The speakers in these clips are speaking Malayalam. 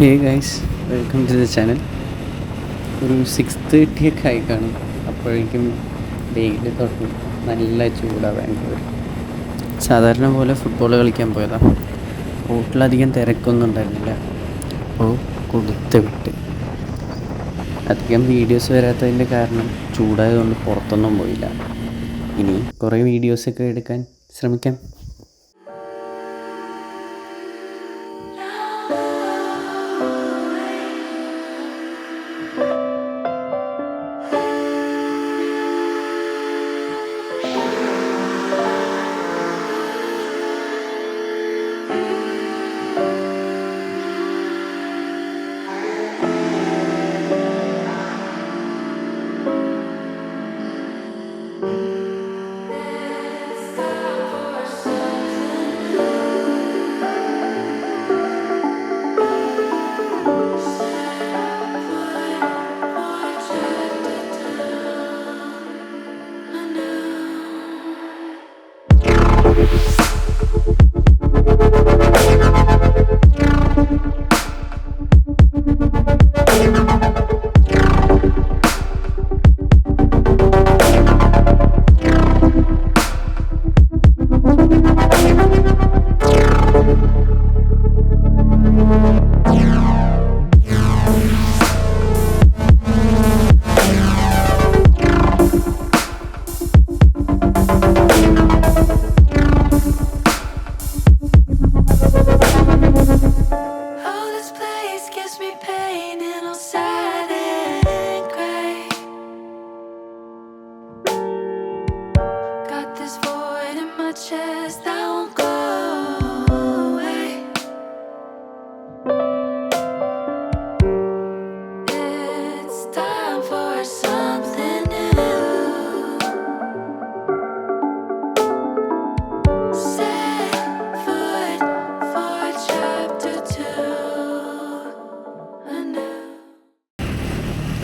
Hey guys, welcome to the channel. ഒരു 6:30 ഒക്കെ ആയി കാണും. അപ്പോഴേക്കും വെയിൽ തുടങ്ങി. നല്ല ചൂടാണ് ബാംഗ്ലൂർ. സാധാരണ പോലെ ഫുട്ബോൾ കളിക്കാൻ പോയതാണ്. റോട്ടിലധികം തിരക്കൊന്നും ഉണ്ടായിരുന്നില്ല. അപ്പോൾ കൊടുത്ത് വിട്ട്. അധികം വീഡിയോസ് വരാത്തതിൻ്റെ കാരണം ചൂടായതുകൊണ്ട് പുറത്തൊന്നും പോയില്ല. ഇനി കുറേ വീഡിയോസൊക്കെ എടുക്കാൻ ശ്രമിക്കാം.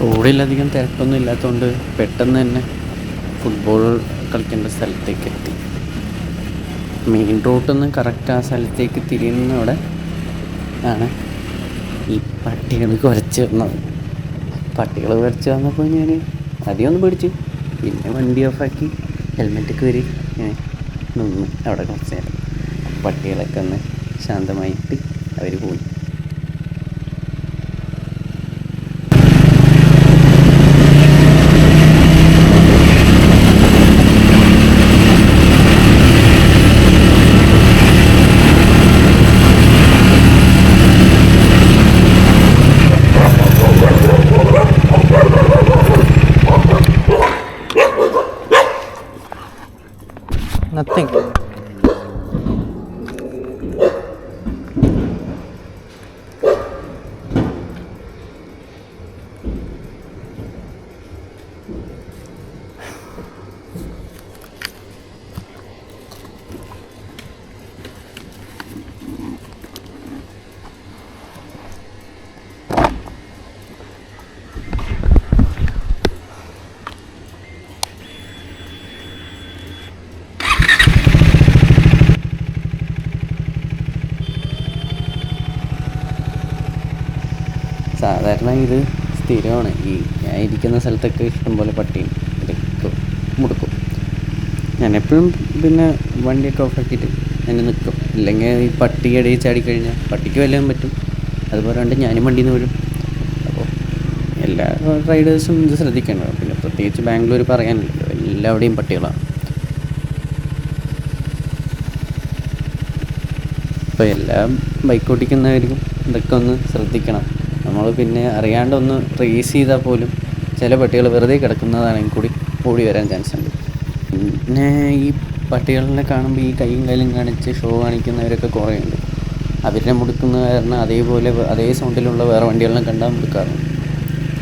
റോഡിലധികം തിരക്കൊന്നും ഇല്ലാത്തതുകൊണ്ട് പെട്ടെന്ന് തന്നെ ഫുട്ബോൾ കളിക്കേണ്ട സ്ഥലത്തേക്ക് എത്തി. മെയിൻ റോഡിൽ നിന്ന് കറക്റ്റ് ആ സ്ഥലത്തേക്ക് തിരിയുന്നവിടെ ആണ് ഈ പട്ടികൾ കുരച്ച് വന്നത്. പട്ടികൾ കുരച്ച് വന്നപ്പോൾ ഞാൻ ആദ്യം ഒന്ന് പേടിച്ചു. പിന്നെ വണ്ടി ഓഫാക്കി ഹെൽമെറ്റൊക്കെ വരി നിന്ന് അവിടെ കുറച്ച് നേരം. പട്ടികളൊക്കെ ഒന്ന് ശാന്തമായിട്ട് അവർ പോയി. Nothing. സാധാരണ ഇത് സ്ഥിരമാണ്. ഈ ഞാൻ ഇരിക്കുന്ന സ്ഥലത്തൊക്കെ ഇഷ്ടംപോലെ പട്ടിയും ഇതൊക്കെ മുടുക്കും. ഞാനെപ്പോഴും പിന്നെ വണ്ടിയൊക്കെ ഓഫാക്കിയിട്ട് എന്നെ നിൽക്കും. ഇല്ലെങ്കിൽ ഈ പട്ടി ഇടയിൽ ചാടിക്കഴിഞ്ഞാൽ പട്ടിക്ക് വല്ലതും പറ്റും. അതുപോലെ കൊണ്ട് ഞാനും വണ്ടിയിൽ നിന്ന് വീഴും. അപ്പോൾ എല്ലാ റൈഡേഴ്സും ഇത് ശ്രദ്ധിക്കണം. പിന്നെ പ്രത്യേകിച്ച് ബാംഗ്ലൂർ പറയാനില്ലല്ലോ, എല്ലാവിടെയും പട്ടികളാണ്. അപ്പോൾ എല്ലാ ബൈക്ക് ഓടിക്കുന്നവരും ഇതൊക്കെ ഒന്ന് ശ്രദ്ധിക്കണം. നമ്മൾ പിന്നെ അറിയാണ്ടൊന്ന് റേസ് ചെയ്താൽ പോലും ചില പട്ടികൾ വെറുതെ കിടക്കുന്നതാണെങ്കിൽ കൂടി ഓടി വരാൻ ചാൻസ് ഉണ്ട്. പിന്നെ ഈ പട്ടികളെ കാണുമ്പോൾ ഈ കൈയും കാലും കാണിച്ച് ഷോ കാണിക്കുന്നവരൊക്കെ കുറേ ഉണ്ട്. അവരെ മുടുക്കുന്ന കാരണം അതേപോലെ അതേ സൗണ്ടിലുള്ള വേറെ വണ്ടികളെല്ലാം കണ്ടാൽ മുടുക്കാറുണ്ട്.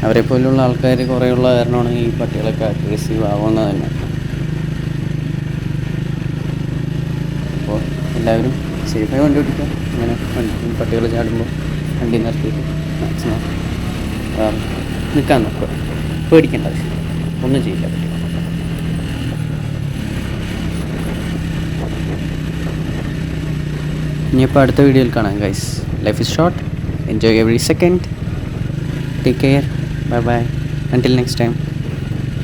അവരെ പോലുള്ള ആൾക്കാർ കുറേ ഉള്ള കാരണമാണ് ഈ പട്ടികളൊക്കെ അഗ്രസീവ് ആവുന്നത് തന്നെ. അപ്പോൾ എല്ലാവരും സേഫായി വണ്ടി ഓടിക്കുക. ഇങ്ങനെ പട്ടികൾ ചാടുമ്പോൾ വണ്ടി നിർത്തിയിട്ട് മാക്സിമം നിൽക്കാൻ നോക്കുക. പേടിക്കേണ്ട ആവശ്യം ഒന്നും ചെയ്യില്ല പറ്റില്ല. ഇനിയിപ്പോൾ അടുത്ത വീഡിയോയിൽ കാണാം guys. Life is short. Enjoy every second. Take care. Bye bye. Until next time.